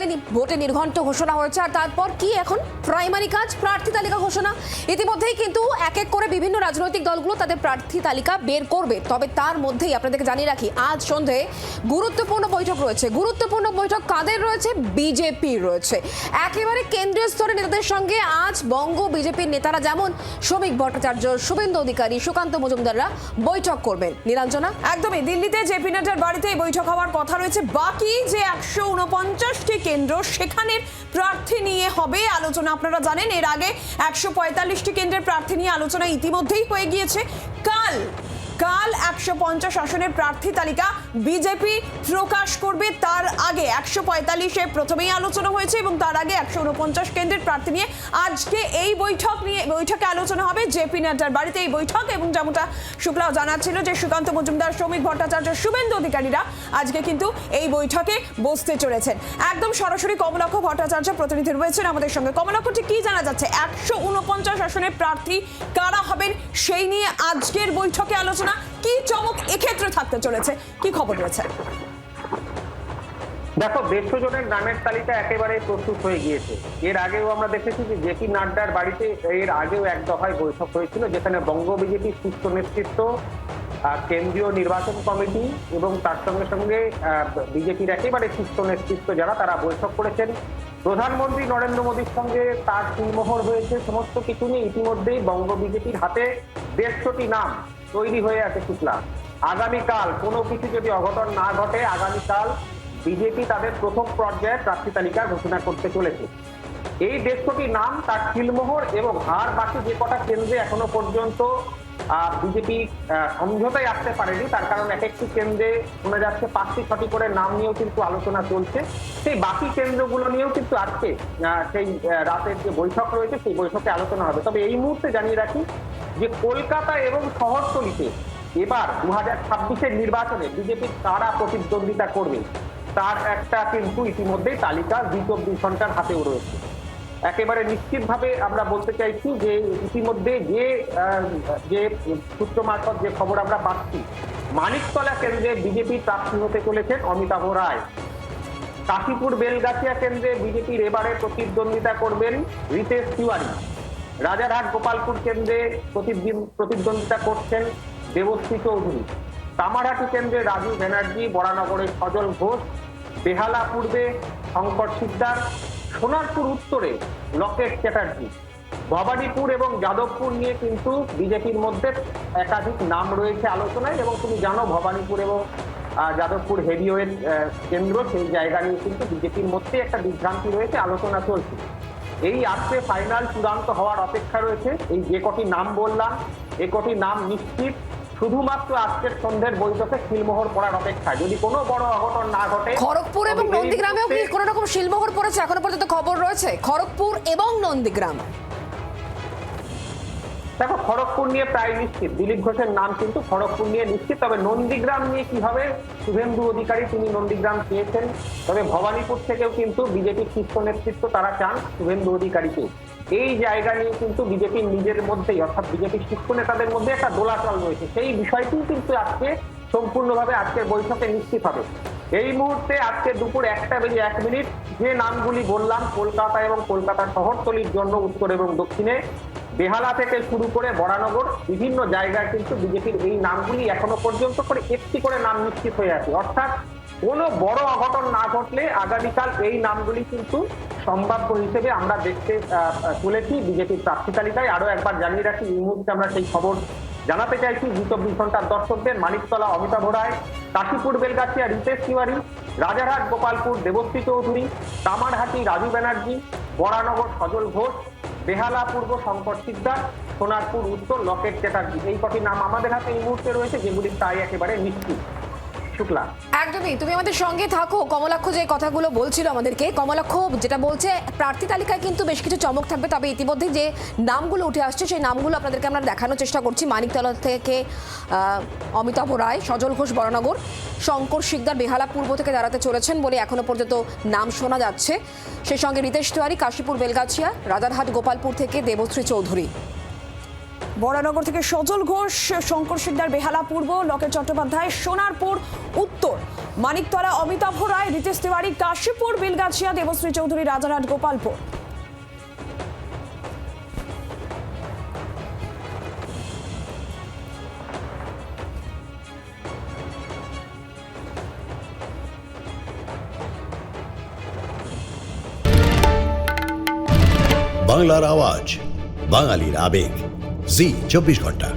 হয়নি, ভোটে নির্ঘণ্ট ঘোষণা হয়েছে। আর তারপর কি এখন প্রাইমারি কাজ, প্রার্থী তালিকা ঘোষণা। ইতিমধ্যেই কিন্তু এক এক করে বিভিন্ন রাজনৈতিক দলগুলো তাদের প্রার্থী তালিকা বের করবে। তবে তার মধ্যেই আপনাদেরকে জানিয়ে রাখি, আজ সন্ধে গুরুত্বপূর্ণ বৈঠক রয়েছে। গুরুত্বপূর্ণ বৈঠক কাদের রয়েছে? বিজেপির রয়েছে। একেবারে কেন্দ্রীয় স্তরের নেতাদের সঙ্গে আজ বঙ্গ বিজেপির নেতারা যেমন শ্রমিক ভট্টাচার্য, শুভেন্দু অধিকারী, সুকান্ত মজুমদাররা বৈঠক করবেন। নীলাঞ্জনা, একদমই দিল্লিতে জেপি নাড্ডার বাড়িতে এই বৈঠক হওয়ার কথা রয়েছে। বাকি যে 149টি কেন্দ্র, সেখানের প্রার্থী নিয়ে হবে আলোচনা। আপনারা জানেন এর আগে 145টি কেন্দ্রের প্রার্থী নিয়ে আলোচনা ইতিমধ্যেই হয়ে গিয়েছে। কাল 150 আসনের প্রার্থী তালিকা বিজেপি প্রকাশ করবে। তার আগে 145-এ প্রথমেই আলোচনা হয়েছে এবং তার আগে 149 কেন্দ্রের প্রার্থী নিয়ে আজকে এই বৈঠকে আলোচনা হবে জেপি নাড্ডার বাড়িতে এই বৈঠক। এবং যেমনটা শুক্লাও জানাচ্ছিল যে সুকান্ত মজুমদার, শ্রমিক ভট্টাচার্য, শুভেন্দু অধিকারীরা আজকে কিন্তু এই বৈঠকে বসতে চলেছেন। একদম সরাসরি কমলাক্ষ ভট্টাচার্য প্রতিনিধি রয়েছেন আমাদের সঙ্গে। কমলাক্ষ, ঠিক কি জানা যাচ্ছে? 149 আসনের প্রার্থী কারা হবেন সেই নিয়ে আজকের বৈঠকে আলোচনা। কি চমক এক্ষেত্রে থাকতে চলেছে, কি খবর রয়েছে? দেখো, 150 জনের নামের তালিকা একেবারে প্রস্তুত হয়ে গিয়েছে। এর আগেও আমরা দেখেছি যে জেপি নাড্ডার বাড়িতে এর আগেও এক দফায় বৈঠক হয়েছিল, যেখানে বঙ্গ বিজেপির শীর্ষ নেতৃত্ব, কেন্দ্রীয় নির্বাচন কমিটি এবং তার সঙ্গে সঙ্গে বিজেপির একেবারে শীর্ষ নেতৃত্ব যারা, তারা বৈঠক করেছেন। প্রধানমন্ত্রী নরেন্দ্র মোদীর সঙ্গে তার সিলমোহর হয়েছে। সমস্ত কিছু নিয়ে ইতিমধ্যেই বঙ্গ বিজেপির হাতে 150টি নাম তৈরি হয়ে আছে। শুক্লা, আগামীকাল কোনো কিছু যদি অঘটন না ঘটে, আগামীকাল বিজেপি তাদের প্রথম পর্যায়ে প্রার্থী তালিকা ঘোষণা করতে চলেছে। এই 150টি নাম, তার সিলমোহর এবং আর বাকি যে কটা কেন্দ্রে এখনো পর্যন্ত বিজেপি সমঝোতায় আসতে পারেনি, তার কারণ এক একটি কেন্দ্রে শোনা যাচ্ছে 5টি-6টি করে নাম নিয়েও কিন্তু আলোচনা চলছে। সেই বাকি কেন্দ্রগুলো নিয়েও কিন্তু আজকে সেই রাতের যে বৈঠক রয়েছে সেই বৈঠকে আলোচনা হবে। তবে এই মুহূর্তে জানিয়ে রাখি যে কলকাতা এবং শহরতলিতে এবার 2026-এর নির্বাচনে বিজেপির কারা প্রতিদ্বন্দ্বিতা করবে তার একটা কিন্তু ইতিমধ্যেই তালিকা 24 ঘন্টার হাতেও রয়েছে। একেবারে নিশ্চিতভাবে আমরা বলতে চাইছি যে ইতিমধ্যে যে সূত্র মারফত যে খবর আমরা পাচ্ছি, মানিকতলা কেন্দ্রে বিজেপি প্রার্থী হতে চলেছেন অমিতাভ রায়। কাশীপুর বেলগাছিয়া কেন্দ্রে বিজেপির এবারে প্রতিদ্বন্দ্বিতা করবেন রিতেশ তিওয়ারি। রাজারহাট গোপালপুর কেন্দ্রে প্রতিদ্বন্দ্বিতা করছেন দেবশ্রী চৌধুরী। কামারহাটি কেন্দ্রে রাজু ব্যানার্জি, বরানগরের সজল ঘোষ, বেহালা পূর্বে শঙ্কর সিকদার, সোনারপুর উত্তরে লকেট চ্যাটার্জি। ভবানীপুর এবং যাদবপুর নিয়ে কিন্তু বিজেপির মধ্যে একাধিক নাম রয়েছে আলোচনায়। এবং তুমি জানো, ভবানীপুর এবং যাদবপুর হেভিওয়েট কেন্দ্র, সেই জায়গা নিয়ে কিন্তু বিজেপির মধ্যে একটা বিভ্রান্তি রয়েছে, আলোচনা চলছে। এই আজকে ফাইনাল চূড়ান্ত হওয়ার অপেক্ষা রয়েছে। এই যে কটি নাম বললাম, এ কটি নাম নিশ্চিত। শুধুমাত্র আজকের সন্ধ্যের বৈঠকে সিলমোহর পড়ার অপেক্ষা। যদি কোনো বড় অঘটন না ঘটে, খড়গপুর এবং নন্দীগ্রামেও কি কোনো রকম সিলমোহর পড়েছে এখনো পর্যন্ত খবর রয়েছে? খড়গপুর এবং নন্দীগ্রাম, দেখো, খড়গপুর নিয়ে প্রায় নিশ্চিত। দিলীপ ঘোষের নাম কিন্তু খড়গপুর নিয়ে নিশ্চিত। তবে নন্দীগ্রাম নিয়ে কি হবে? শুভেন্দু অধিকারী তিনি নন্দীগ্রাম চেয়েছেন। তবে ভবানীপুর থেকেও কিন্তু বিজেপির শীর্ষ নেতৃত্ব তারা চান শুভেন্দু অধিকারীকে। এই জায়গা নিয়ে কিন্তু বিজেপির নিজের মধ্যেই, অর্থাৎ বিজেপির শীর্ষ নেতাদের মধ্যে একটা দোলাচল রয়েছে। সেই বিষয়টি কিন্তু আজকে সম্পূর্ণভাবে আজকের বৈঠকে নিশ্চিত হবে। এই মুহূর্তে আজকে দুপুর 1:01 যে নামগুলি বললাম, কলকাতা এবং কলকাতা শহরতলির জন্য উত্তর এবং দক্ষিণে, বেহালা থেকে শুরু করে বরানগর, বিভিন্ন জায়গায় কিন্তু বিজেপির এই নামগুলি এখনো পর্যন্ত করে একটি করে নাম নিশ্চিত হয়ে আছে। অর্থাৎ কোনো বড় অঘটন না ঘটলে আগামীকাল এই নামগুলি কিন্তু সম্ভাব্য হিসেবে আমরা দেখতে চলেছি বিজেপির প্রার্থী তালিকায়। আরো একবার জানিয়ে রাখি, এই মুহূর্তে আমরা সেই খবর জানাতে চাইছি 24 ঘন্টার দর্শকদের। মানিকতলা অমিতাভ রায়, কাশীপুর বেলগাছিয়া রিতেশ তিওয়ারি, রাজারহাট গোপালপুর দেবশ্রী চৌধুরী, কামারহাটি রাজু ব্যানার্জি, বরানগর সজল ঘোষ, বেহালা পূর্ব শঙ্কর সিকদার, সোনারপুর উত্তর লকেট চ্যাটার্জি। এই কটি নাম আমাদের হাতে এই মুহূর্তে রয়েছে, যেগুলি প্রায় একেবারে নিশ্চিত। শুক্লা, একদমই তুমি আমাদের সঙ্গে থাকো। কমলাক্ষ যে কথাগুলো বলছিল আমাদেরকে, কমলাক্ষ যেটা বলছে, প্রার্থী তালিকায় কিন্তু বেশ কিছু চমক থাকবে। তবে ইতিমধ্যে যে নামগুলো উঠে আসছে সেই নামগুলো আপনাদেরকে আমরা দেখানোর চেষ্টা করছি। মানিকতলা থেকে অমিতাভ রায়, সজল ঘোষ বরানগর, শঙ্কর সিকদার বেহালা পূর্ব থেকে দাঁড়াতে চলেছেন বলে এখনো পর্যন্ত নাম শোনা যাচ্ছে। সেই সঙ্গে রিতেশ তিওয়ারি কাশীপুর বেলগাছিয়া, রাজারহাট গোপালপুর থেকে দেবশ্রী চৌধুরী। বরানগর থেকে সজল ঘোষ, শঙ্কর সিকদার বেহালা পূর্ব, লকেট চট্টোপাধ্যায় সোনারপুর উত্তর, মানিকতলা অমিতাভ রায়, রিতেশ তিওয়ারি কাশীপুর, বেলগাছিয়া দেবশ্রী চৌধুরী রাজারহাট গোপালপুর। বাংলার আওয়াজ, বাঙালির আবেগ, জি 24 ঘন্টা।